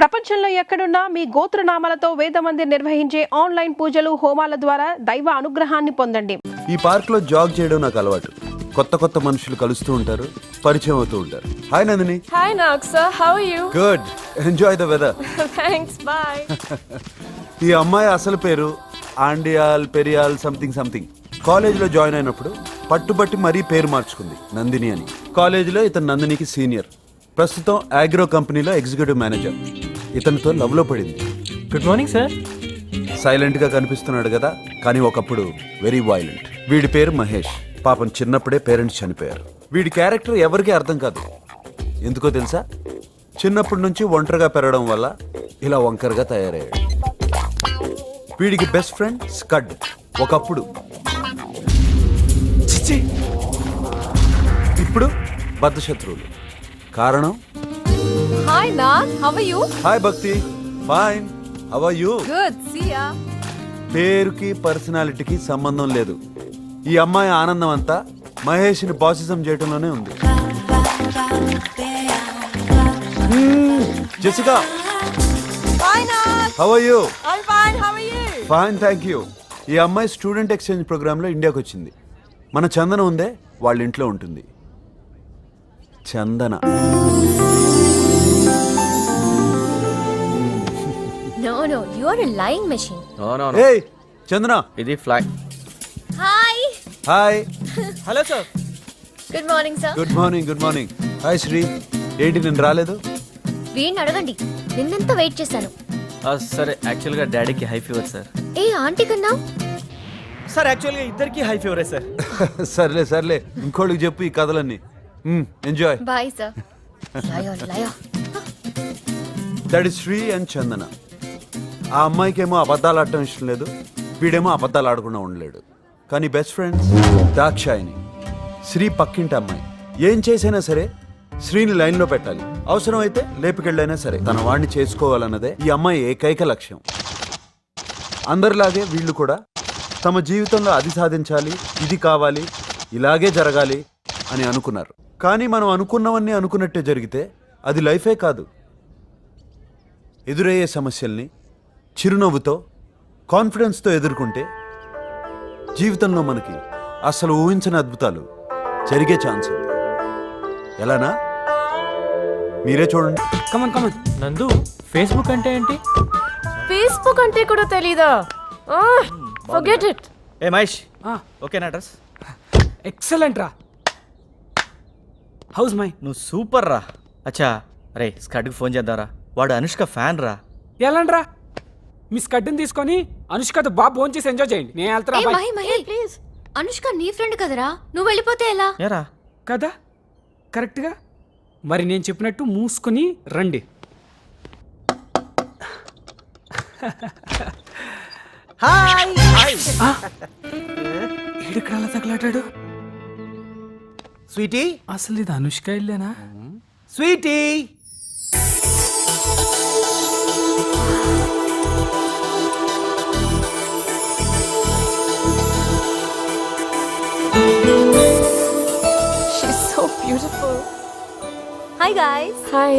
ప్రపంచంలో ఎక్కడున్నా మీ గోత్రనామాలతో వేదమందిర్ నిర్వహించే ఆన్లైన్ పూజలు హోమాల ద్వారా దైవ అనుగ్రహాన్ని పొందండి. ఈ పార్క్ లో జాగ్ చేయడం నాకు అలవాటు. కొత్త కొత్త మనుషులు కలుస్తూ ఉంటారు, పరిచయం అవుతూ ఉంటారు. Hi Nandini. Hi Nagsa, how are you? Good, enjoy the weather. Thanks, bye. ఈ అమ్మాయి అసలు పేరు ఆండియాల్ పెరియాల్ సంథింగ్ సంథింగ్. కాలేజీలో జాయిన్ అయినప్పుడు పట్టుబట్టి మరీ పేరు మార్చుకుంది, నందిని అని. కాలేజీలో ఇతను నందినికి సీనియర్. ప్రస్తుతం అగ్రో కంపెనీలో ఎగ్జిక్యూటివ్ మేనేజర్. ఇతనితో లవ్ లో పడింది. Good morning sir. సైలెంట్ గా కనిపిస్తున్నాడు కదా, కానీ ఒకప్పుడు వెరీ వైలెంట్. వీడి పేరు మహేష్. పాపం చిన్నప్పుడే పేరెంట్స్ చనిపోయారు. వీడి క్యారెక్టర్ ఎవరికీ అర్థం కాదు. ఎందుకో తెలుసా? చిన్నప్పటి నుంచి ఒంటరిగా పెరగడం వల్ల ఇలా వంకరగా తయారయ్యాడు. వీడికి బెస్ట్ ఫ్రెండ్ స్కడ్. ఒకప్పుడు, ఇప్పుడు బద్ధశత్రువులు. కారణం? Hi Nag, how are you? Hi Bhakti, fine. How are you? Good, see ya. పేరుకి పర్సనాలిటీకి సంబంధం లేదు. ఈ అమ్మాయి ఆనందం అంతా మహేష్ని బాసిజం చేయడంలోనే ఉంది. Jessica, hi Nag. How are you? I am fine, how are you? Fine, thank you. ఈ అమ్మాయి స్టూడెంట్ ఎక్స్చేంజ్ ప్రోగ్రాంలో ఇండియాకి వచ్చింది. మన చందన ఉందే, వాళ్ళ ఇంట్లో ఉంటుంది. చందన. No, you are a lying machine. No. ఏయ్ చందన. ఇది fly. Hi. Hi. Hello sir. Good morning, sir. Good morning. Good morning. Hi Sri. ఏంటి నేను రాలేదు? వీణ్ణి అడగండి. నిన్నెంత వెయిట్ చేశాను. సరే, యాక్చువల్గా డాడీకి హై ఫీవర్ సార్. ఏ ఆంటీ కన్నా సార్ యాక్చువల్గా ఇద్దరికి హై ఫీవరే సార్. సర్లే ఇంకోళ్ళకి చెప్పు ఈ కథలన్నీ. ఎంజాయ్. Bye sir. లయో that is Sri and Chandana. ఆ అమ్మాయికేమో అబద్ధాలు ఆడటం ఇష్టం లేదు, వీడేమో అబద్ధాలు ఆడకుండా ఉండలేడు. కానీ బెస్ట్ ఫ్రెండ్స్ దాక్షాయిని. శ్రీ పక్కింటి అమ్మాయి. ఏం చేసైనా సరే శ్రీని లైన్లో పెట్టాలి. అవసరమైతే లేపుకెళ్ళైనా సరే తన వాడిని చేసుకోవాలన్నదే ఈ అమ్మాయి ఏకైక లక్ష్యం. అందరిలాగే వీళ్ళు కూడా తమ జీవితంలో అది సాధించాలి, ఇది కావాలి, ఇలాగే జరగాలి అని అనుకున్నారు. కానీ మనం అనుకున్నవన్నీ అనుకున్నట్టే జరిగితే అది లైఫే కాదు. ఎదురయ్యే సమస్యల్ని చిరునవ్వుతో, కాన్ఫిడెన్స్తో ఎదుర్కొంటే జీవితంలో మనకి అసలు ఊహించని అద్భుతాలు జరిగే ఛాన్స్ ఉంది. ఎలానా? మీరే చూడండి. కమన్. నందు, ఫేస్బుక్ అంటే ఏంటి? ఫేస్బుక్ అంటే కూడా తెలీదా? Forget it. ఏ మహేష్, ఓకేనా అడ్రస్? ఎక్సలెంట్ రా. House my? నువ్వు సూపర్ రా. అచ్చా, రే స్కడ్కి ఫోన్ చేద్దారా, వాడు అనుష్క ఫ్యాన్ రా. ఎలాండ్రా? మీ స్కడ్ని తీసుకొని అనుష్కతో బాగా ఫోన్ చేసి ఎంజాయ్ చేయండి. నేను వెళ్తున్నా. ఏ బాయ్. మహి ప్లీజ్. అనుష్క నీ ఫ్రెండ్ కదరా, నువ్వు వెళ్ళిపోతే ఎలా? ఏరా కదా కరెక్ట్గా. మరి నేను చెప్పినట్టు మూసుకొని రండి. ఈడిక్కడ అలా తగలాటాడు. స్వీటీ, అసలు ఇది అనుష్క ఇల్లేనా? Sweetie. She's so beautiful. Hi guys. Hi.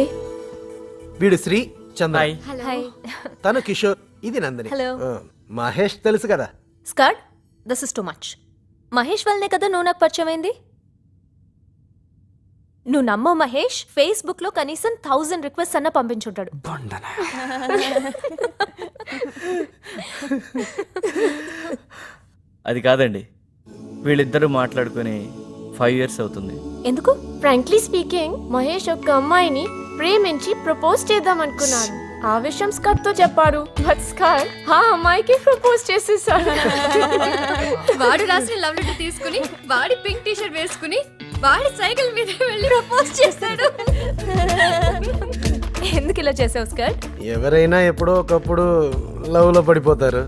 వీడు శ్రీ, చంద్ర. Hi. తను కిషోర్, ఇది నందిని. Hello. మహేష్ తెలుసు కదా. Scud, this is too much. Mahesh వల్లనే కదా నువ్వు నాకు పరిచయం అయింది. నువ్వు నమ్మో మహేష్ ఫేస్బుక్ లో కనీసం 1000 రిక్వెస్ట్ అన్న పంపించుంటాడు. బొండనా. అది కాదండి, వీళ్ళిద్దరూ మాట్లాడుకుని 5 years అవుతుంది. ఎందుకు? ఫ్రాంక్లీ స్పీకింగ్, మహేష్ ఒక అమ్మాయిని ప్రేమించి ప్రపోజ్ చేద్దాం అనుకున్నాడు. ఆ విషయం స్కట్ తో చెప్పాడు. బట్ స్కట్ ఆ అమ్మాయికి ప్రపోజ్ చేసేసాడు. వాడు రాసిన లవ్ లెటర్ తీసుకుని వాడి పింక్ టీ షర్ట్ వేసుకుని వాడి సైకిల్ మీద వెళ్ళి ప్రపోజ్ చేశాడు. ఎందుకు ఇలా చేసావు స్కట్? ఎవరైనా ఎప్పుడో ఒకప్పుడు లవ్ లో పడిపోతారు.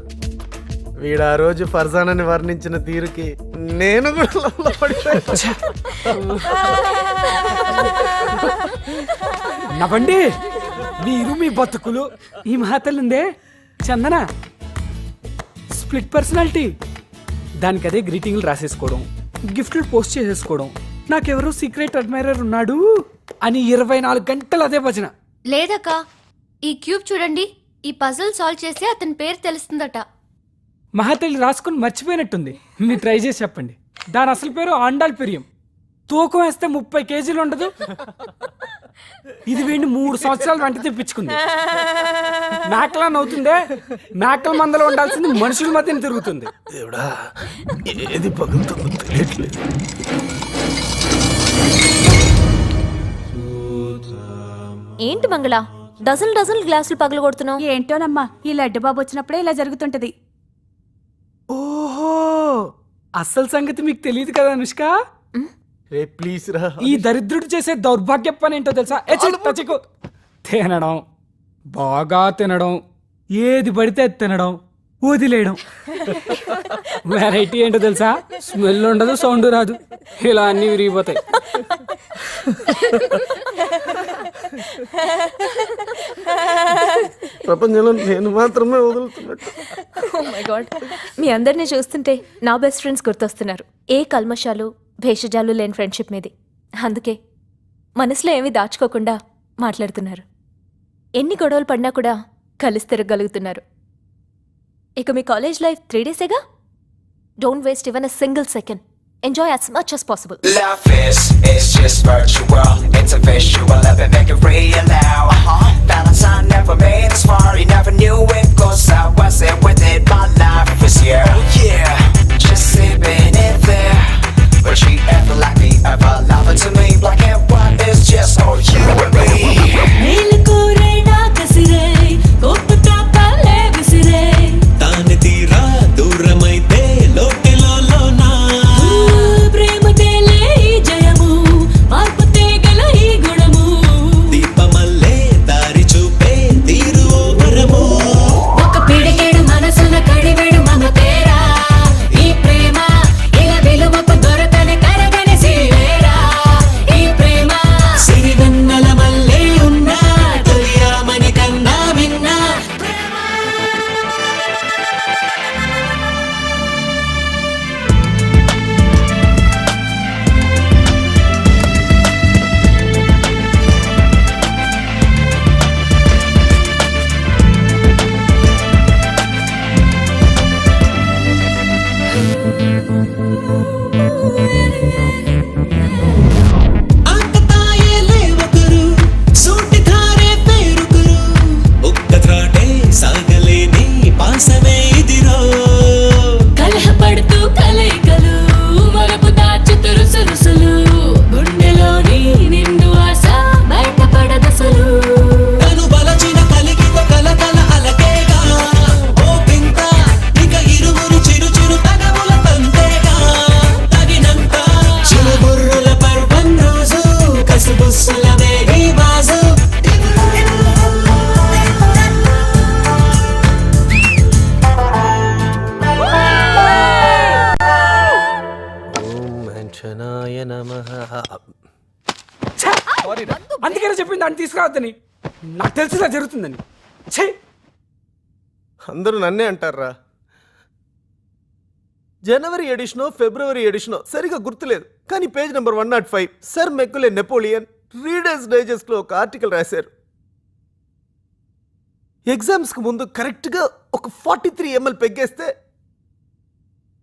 వీడు ఆ రోజు ఫర్జానాని వర్ణించిన తీరుకి నేను కూడా లవ్ లో పడిపోయాను. నవ్వండి మీరు మీ బతుకులు. ఈ మాటలుందే చందన స్ప్లిట్ పర్సనాలిటీ. దానికి అదే గ్రీటింగ్లు రాసేసుకోవడం, గిఫ్ట్లు పోస్ట్ చేసేసుకోవడం, నాకెవరో సీక్రెట్ అడ్మైరర్ ఉన్నాడు అని 24 గంటలు అదే భజన. లేదక్క, ఈ క్యూబ్ చూడండి, ఈ పజిల్ సాల్వ్ చేస్తే అతని పేరు తెలుస్తుందట. మహాతల్లి రాసుకుని మర్చిపోయినట్టుంది. మీరు ట్రై చేసి చెప్పండి. దాని అసలు పేరు ఆండాల్పిరియం. తూకం వేస్తే 30 కేజీలు ఉండదు. ఇది వీడిని 3 సంవత్సరాలు వెంట తెప్పించుకుంది. మేకలా నవ్వుతుందే, మేకల మందలో ఉండాల్సింది మనుషుల మధ్యన తిరుగుతుంది. దేవుడా, ఏది పగులుతుందో తెలియట్లేదు. ఏంటి మంగళ, డజన్ గ్లాసులు పగలు కొడుతున్నావు? ఏంటోనమ్మా, ఈ లడ్డు బాబు వచ్చినప్పుడే ఇలా జరుగుతుంటది. ఓహో, అసలు సంగతి మీకు తెలియదు కదా అనుష్క. రే ప్లీజ్ రా. ఈ దరిద్రుడు చేసే దౌర్భాగ్య పని ఏంటో తెలుసా? తినడం, బాగా తినడం, ఏది పడితే అది తినడం, వదిలేయడం. వెరైటీ ఏంటో తెలుసా? స్మెల్ ఉండదు, సౌండ్ రాదు, ఇలా అన్ని విరిగిపోతాయి. ప్రపంచంలో నేను మాత్రమే వదులుతున్నట్టు. మీ అందరినీ చూస్తుంటే నా బెస్ట్ ఫ్రెండ్స్ గుర్తొస్తున్నారు. ఏ కల్మషాలు భేషజాలు లేని ఫ్రెండ్షిప్ మీది. అందుకే మనసులో ఏమీ దాచుకోకుండా మాట్లాడుతున్నారు. ఎన్ని గొడవలు పడినా కూడా కలిసి తిరగలుగుతున్నారు. ఇక మీ కాలేజ్ లైఫ్ 3 డేసేగా. Don't waste even a single second. Enjoy as much as possible. Love it's just virtual. It's a visual, let me make it real now. Valentine never made us far, you never knew it goes out. Was it with it? My life was here. Oh yeah, just sipping it there. But she ever like me, ever love it to me. Black and white is just all you and me. తాను తీరా దూరమైతే లోటిలో లోనా దీపమల్లే దారి చూపే తీరు ఓ వరము. సిరివెన్నెల మల్లే ఉన్నా తొలియామని కన్నా విన్నా. అంతతాయేలే ఒకరు సూటి ధారే పేరుకురు ఒక్క త్రాటే సాగలేని పాసమే ఇదిరో. కలహపడుతూ కలయికలు మరపు దాచుతురు సురుసులు గుండెలోని నిండు ఆశ బయటపడదసలు. తను బలచిన కలిగిన కలకల అలకేగా ఓ పింత ఇక ఇరువురు చిరు చిరు తగవుల తంతేగా తగినంత చిరుబుర్రుల పర్వం రోజు కసుబుస్సుల వేగి బాజు. ఓం అంజనాయ నమః. అందుకనే చెప్పింది దాన్ని తీసుకురావద్దని. నాకు తెలిసి ఇలా జరుగుతుందని. ఛీ! అందరూ నన్నే అంటారా. జనవరి ఎడిషనో ఫిబ్రవరి ఎడిషనో సరిగా గుర్తులేదు, కానీ page number 105 sir మెక్కులే Napoleon readers digest లో ఒక ఆర్టికల్ రాశారు. ఎగ్జామ్స్ కు ముందు కరెక్ట్ గా ఒక 43 ml పెగ్గేస్తే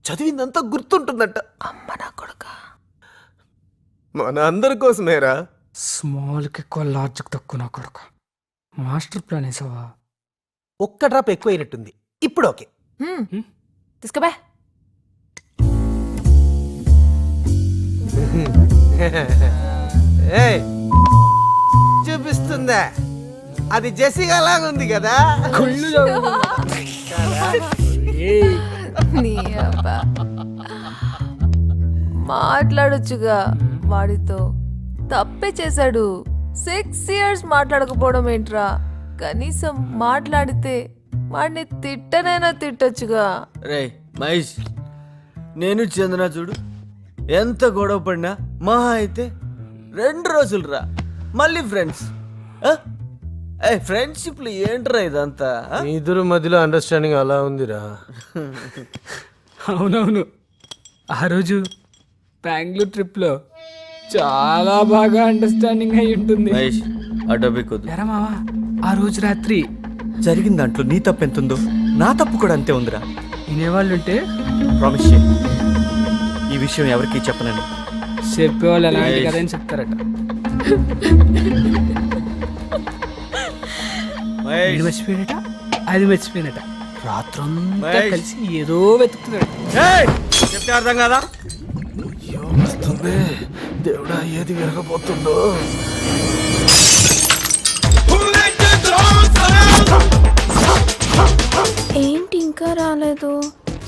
చదివిందంతా గుర్తుంటుందంట. అమ్మ నా కొడుక, మన అందరి కోసమేరా. స్మాల్కి ఎక్కువ, లార్జ్కి తక్కువ నా కొడుకు. మాస్టర్ ప్లాన్ వేసావా? ఒక్క డ్రాప్ ఎక్కువైనట్టుంది. ఇప్పుడు ఓకే. తీసుకోబా. ఏయ్, చూపిస్తుందా? అది జెసిగా లాగా ఉంది కదా. మాట్లాడొచ్చుగా వాడితో. తప్పే చేశాడు. 6 years మాట్లాడకపోవడం ఏంట్రా? కనీసం మాట్లాడితే వాడిని తిట్టనైనా తిట్టొచ్చుగా. రే మహేష్, నేను చందన చూడు ఎంత గొడవ పడినా మహా అయితే 2 రోజులు రా, మళ్ళీ ఫ్రెండ్స్. ఫ్రెండ్షిప్లు ఏంట్రా ఇదంతా? మీ ఇద్దరు మధ్యలో అండర్స్టాండింగ్ అలా ఉందిరా. అవునవును, ఆ రోజు బెంగళూరు ట్రిప్లో చాలా బాగా అండర్స్టాండింగ్ అయి ఉంటుంది. మహేష్, ఆ టాపిక్ వద్దు. ఎరా మావా ఆ రోజు రాత్రి జరిగిన దాంట్లో నీ తప్పు ఎంత ఉందో నా తప్పు కూడా అంతే ఉందిరా. వినేవాళ్ళు ఉంటే ప్రామిస్ చేయి ఈ విషయం ఎవరికీ చెప్పనని. చెప్పేవాళ్ళు ఎలాంటి కదా అని చెప్తారట. మహేష్, ఇది మర్చిపోయినట అది మర్చిపోయినట రాత్రంతా మహేష్. కలిసి ఏదో వెతుకుతున్నాడు. ఏయ్, చెప్తే అర్థం కదా. వస్తుంది దేవుడా, ఏది విరగబోతుందో. ఏంటి ఇంకా రాలేదు?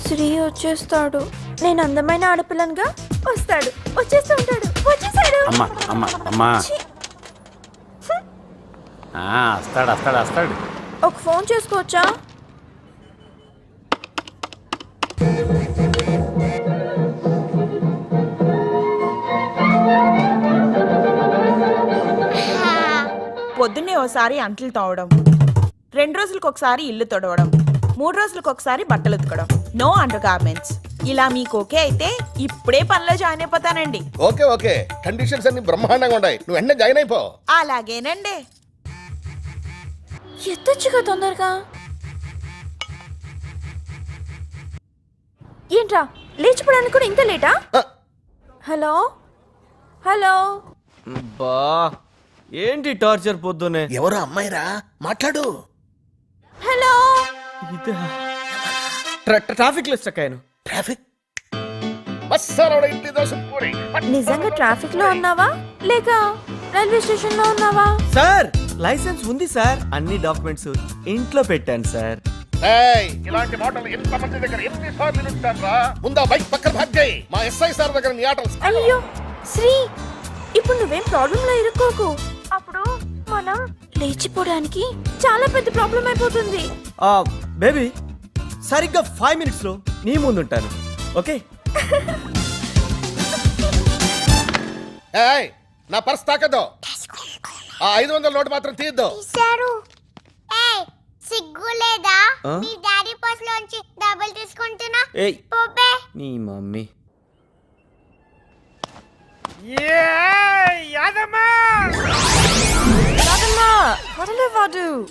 శ్రీ వచ్చేస్తాడు. నేను అందమైన ఆడపిల్లనుగా వస్తాడు, వచ్చేస్తూ ఉంటాడు. వచ్చేసాడు. అమ్మా అమ్మా అమ్మా వస్తాడు వస్తాడు వస్తాడు. ఒక ఫోన్ చేసుకోవచ్చా? పొద్దున్నే ఓసారి అంట్లు తోవడం, 2 రోజులకు ఒకసారి ఇల్లు తొడవడం, 3 రోజులకు ఒకసారి బట్టలు ఉతకడం. No under garments. ఇలా మీకు ఓకే అయితే ఇప్పుడే పనిలో జాయిన్ అయిపోతానండి. ఓకే ఓకే, కండిషన్స్ అన్ని బ్రహ్మాండంగా ఉన్నాయి. నువ్వు వెంటనే జాయిన్ అయిపో. అలాగేనండి. ఎత్తొచ్చుగా తొందరగా. ఏంట్రా లేచిపోవడానికి కూడా ఇంత లేటా? హలో హలో, బా ఏంటి టార్చర్ పొద్దునే? ఎవరో అమ్మాయిరా, మాట్లాడు. హలో. ఇదే ట్రాఫిక్ లో స్టక్ అయ్యాను. ట్రాఫిక్ బస్సారోడ ఇంటి దోశ పూరి. నిజంగా ట్రాఫిక్ లో ఉన్నావా లేక రైల్వే స్టేషన్ లో ఉన్నావా? సార్ లైసెన్స్ ఉంది సార్, అన్ని డాక్యుమెంట్స్ ఇంట్లో పెట్టాను సార్. ఏయ్, ఇలాంటి మాటలు ఎంత మంది దగ్గర ఎన్నిసార్లు వినుంటారా? ముందా బైక్ పక్కన భాగ్ చేయి. మా ఎస్ఐ సార్ దగ్గర నీ ఆటలు. అయ్యో శ్రీ, ఇప్పుడు నువ్వేం ప్రాబ్లం లో ఇరుక్కోకు. అప్పుడు మనం లేచిపోవడానికి చాలా పెద్ద ప్రాబ్లం అయిపోతుంది. బేబీ సరిగ్గా 5 minutes లో నీ ముందు ఉంటాను. ఓకే? ఏయ్, నా పర్స్ తాకద్దు. ఆ 500 నోటు మాత్రం తీయద్దు. సిగ్గు లేదా? ఆ? మీ డాడీ పర్స్ లోంచి డబ్బులు తీసుకుంటున్నా. ఏయ్ పోపే. నీ మమ్మీ.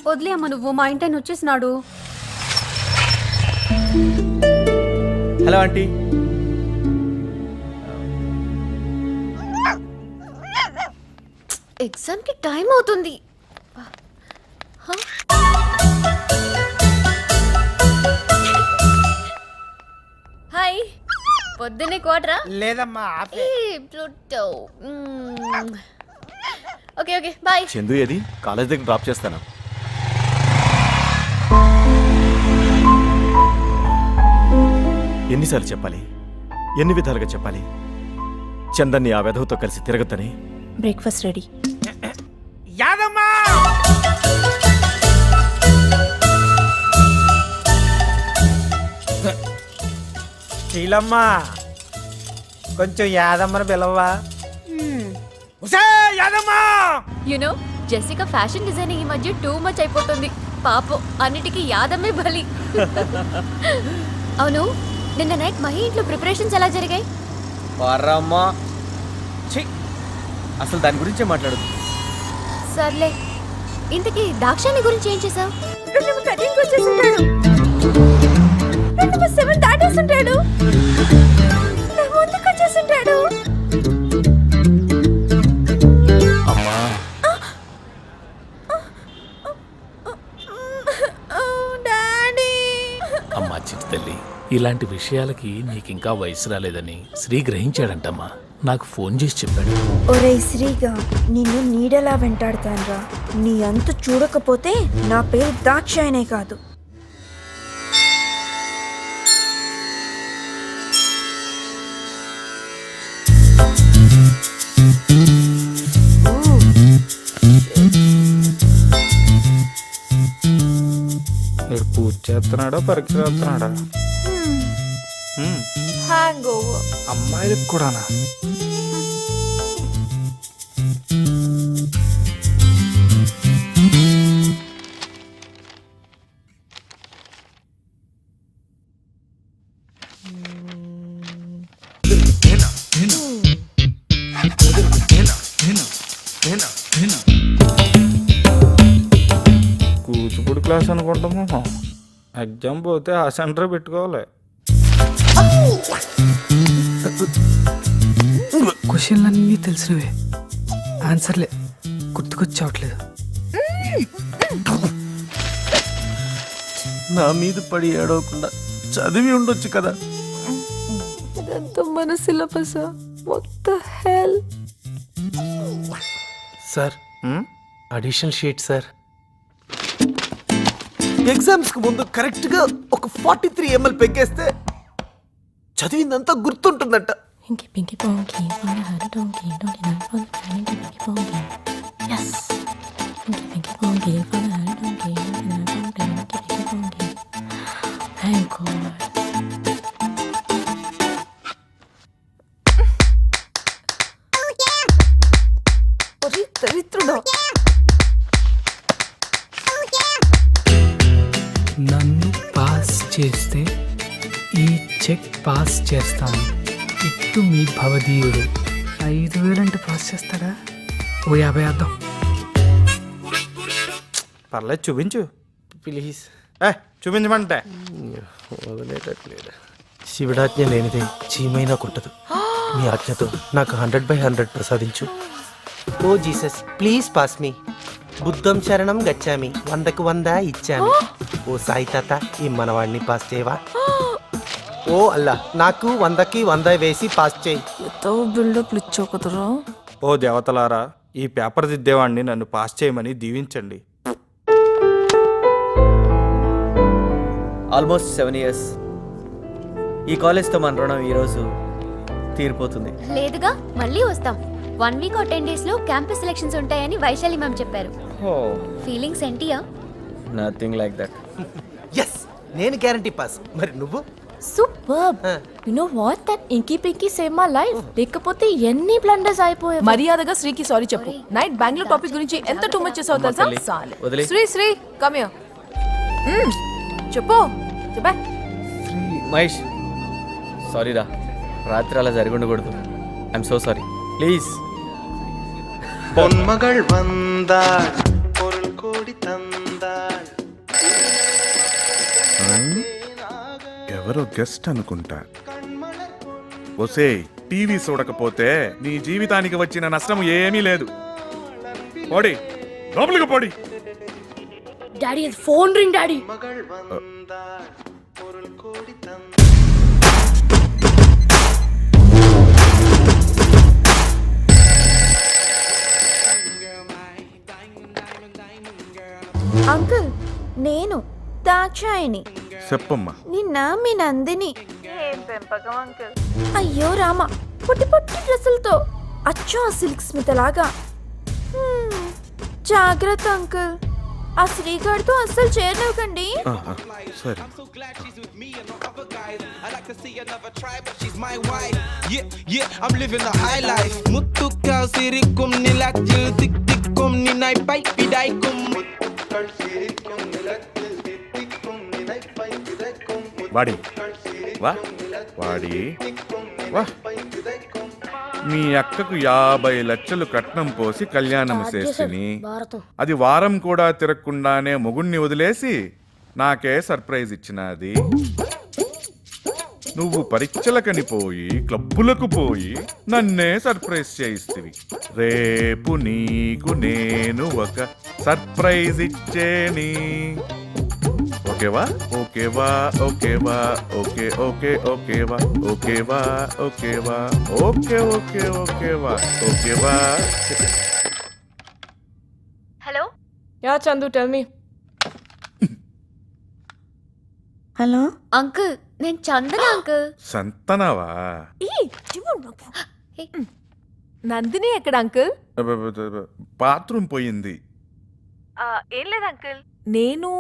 వదిలే అమ్మ, నువ్వు మా ఇంటి ఆయన వచ్చేసినాడు. Hello aunty. ఎగ్జామ్ కి టైం అవుతుంది. హాయ్, పొద్దున్నే క్వార్టరా? లేదమ్మా, Pluto. Okay okay bye. Chandu ఏది? కాలేజ్ దగ్గర డ్రాప్ చేస్తాను. ఎన్నిసార్లు చెప్పాలి, ఎన్ని విధాలుగా చెప్పాలి చందన్ని ఆ వెధవతో కలిసి తిరగద్దని? Breakfast ready. యాదమ్మా, శీలమ్మా, కొంచెం యాదమ్మని పిలవా? యాదమ్మా, యునో జెసికా ఫ్యాషన్ డిజైనింగ్ ఈ మధ్య టూ మచ్ అయిపోతుంది. పాపం అన్నిటికీ యాదమ్మే బలి. అవును, నిన్న నైట్ మహి ఇంట్లో ప్రిపరేషన్స్ ఎలా జరిగాయి? పరమ్మా ఛీ, అసలు దాని గురించే మాట్లాడదు. సర్లే, ఇంతకీ దాక్షాని గురించి ఏం చేసావు? అమ్మా అమ్మా చిట్టి తల్లి, ఇలాంటి విషయాలకి నీకింకా వయసు రాలేదని శ్రీ గ్రహించాడంటమ్మా. నాకు ఫోన్ చేసి చెప్పాడు. ఒరే శ్రీగా, నిన్ను నీడలా వెంటాడతాన్రా. నీ అంతు చూడకపోతే నా పేరు దాక్షాయనే కాదు. పూజ చేస్తున్నాడా, పరీక్ష రాస్తున్నాడా? Hang over. అమ్మాయిలకు కూడానా? పాస్ అనుకుంటాము. ఎగ్జామ్ పోతే ఆ సెంటర్ పెట్టుకోవాలి. క్వశ్చన్లు అన్నీ తెలిసినవే, ఆన్సర్లే గుర్తుకొచ్చావట్లేదు. నా మీద పడి ఏడవకుండా చదివి ఉండొచ్చు కదా. ఇదంతా మన syllabus. What the hell. Sir additional sheet sir. ఎగ్జామ్స్కి ముందు కరెక్ట్గా ఒక 43 ml పెగ్గేస్తే చదివిందంతా గుర్తుంటుందంట. ఇంకి పింకి పాంకి పానహార డోంకి డోంకి నన్ను ఇంకి పింకి పాంకి. yes ఇంకి పింకి పాంకి పానహార డోంకి డోంకి నన్ను ఇంకి పింకి పాంకి. thank god. ఒరి దరిద్రుడా. నన్ను పాస్ చేస్తే ఈ చెక్ పాస్ చేస్తాను. ఇట్టు మీ భవదీయుడు. 5,000 అంటే పాస్ చేస్తాడా? ఓ 50 వేద్దాం. పర్లేదు చూపించు. ప్లీజ్ చూపించమంటే వదిలేటట్లేదు. శివుడాజ్ఞ లేనిదే చీమైనా కుట్టదు. మీ ఆజ్ఞతో నాకు 100/100 ప్రసాదించు. ఓ జీసస్ ప్లీజ్ పాస్ మీ. బుద్ధం శరణం గచ్చామి. 100కు 100 ఇచ్చామి. ఓ సాయి తాత ఈ మనవాడిని పాస్ చేయవా? ఓ అల్లా నాకు 100కి 100 వేసి పాస్ చేయి. బిల్డప్లు ఇచ్చోకుతురా. ఓ దేవతలారా, ఈ పేపర్ దిద్దేవాడిని నన్ను పాస్ చేయమని దీవించండి. Almost 7 years. ఈ కాలేజ్తో మన రుణం ఈరోజు తీరిపోతుంది. లేదుగా, మళ్ళీ వస్తాం. 1 week or 10 days లో క్యాంపస్ సెలక్షన్స్ ఉంటాయని వైశాలి మ్యామ్ చెప్పారు. ఫీలింగ్స్ ఏంటియా? Nothing like that. ఎస్ నేను గ్యారంటీ పాస్. మరి నువ్వు? Super. You know what, that inky pinky save my life. లేకపోతే ఎన్ని బ్లండర్స్ అయిపోయాయి. మర్యాదగా శ్రీకి సారీ చెప్పు. నైట్ బెంగళూరు టాపిక్ గురించి ఎంత టూ మచ్ చేసావు తెలుసా? వదిలే. Sri come here. చెప్పు చెప్పే. మహేష్ సారీ రా, రాత్రి అలా జరిగి ఉండకూడదు. I'm so sorry. Please. Ponmagal Vandhal பொருள் கோடி தந்தாள். ఎవరో గెస్ట్ అనుకుంటా. ఒసే టీవీ చూడకపోతే నీ జీవితానికి వచ్చిన నష్టం ఏమీ లేదు. పోడి లోపలికి పోడి. Daddy phone ring daddy. மகள் வந்தாள் பொருள் கோடி தந்தாள். అంకుల్ నేను దాక్షాయిని. చెప్పమ్మా. నిన్న మీ నందిని. అయ్యో రామ, పొట్టి పొట్టి డ్రెస్సులతో అచ్చో ఆ సిల్క్ స్మిత లాగా. జాగ్రత్త అంకుల్, ఆ శ్రీగాడితో అస్సలు చేరనివ్వకండి. సరే. వాడి వా వాడి వా. మీ అక్కకు 50 లక్షలు కట్నం పోసి కళ్యాణం చేసిని. అది వారం కూడా తిరగకుండానే మొగుణ్ణి వదిలేసి నాకే సర్ప్రైజ్ ఇచ్చినది. నువ్వు పరీక్షలకని పోయి క్లబ్బులకు పోయి నన్నే సర్ప్రైజ్ చేయిస్తివి. రేపు నీకు నేను ఒక సర్ప్రైజ్ ఇచ్చేని. ఓకేవా? ఓకేవా? ఓకేవా? ఓకే ఓకే ఓకేవా? ఓకేవా? ఓకేవా? ఓకే ఓకే ఓకేవా? ఓకేవా? Hello ya Chandu, tell me. Hello uncle, నేను చందన అంకుల్. సంతనవా? నందిని ఎక్కడ అంకుల్? బాత్రూమ్ పోయింది. ఏం లేదు అంకుల్. నేను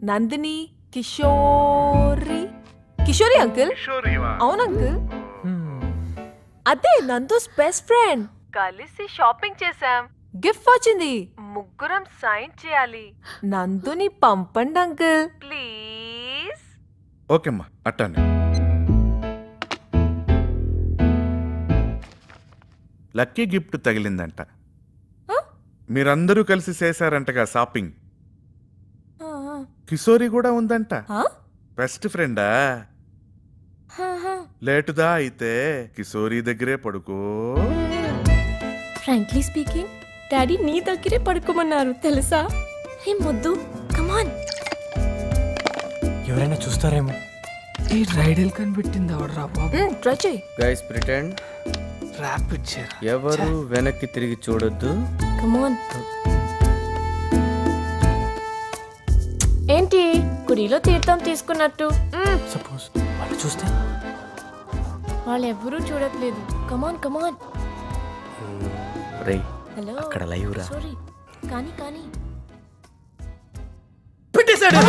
నందిని కిషోరి అంకుల్. అవును అంకుల్, అదే నందుస్ బెస్ట్ ఫ్రెండ్. కలిసి షాపింగ్ చేసాం. గిఫ్ట్ వచ్చింది. ముగ్గురం సైన్ చేయాలి. నందుని పంపండి అంకుల్ ప్లీజ్. ఓకేమ్మా అట్టానే. లక్కీ గిఫ్ట్ తగిలిందంట. మీరందరూ కలిసి చేశారంటగా షాపింగ్. కిషోరి కూడా ఉందంట బెస్ట్ ఫ్రెండా లేటుదా అయితే కిషోరి దగ్గరే పడుకో. ఫ్రాంక్లీ స్పీకింగ్ డాడీ నీ దగ్గరే పడుకోమన్నారు తెలుసా. హే ముద్దు కమాన్. ఎవరైనా చూస్తారేమో. ఈ రైడల్ కనిపెట్టింది ఎవడరా బాబు. ట్రై చేయి. Guys pretend. ర్యాప్ ఇచ్చారు. ఎవరు వెనక్కి తిరిగి చూడొద్దు. కమాన్. ఏంటి కుడిలో తీర్థం తీసుకున్నట్టు? సపోజ్ వాళ్ళు చూస్తే. వాళ్ళు ఎవ్వరూ చూడట్లేదు. కమాన్ కమాన్. రేయ్ హలో అక్కడ లైవ్ రా. సారీ కానీ పెట్టేశాడు.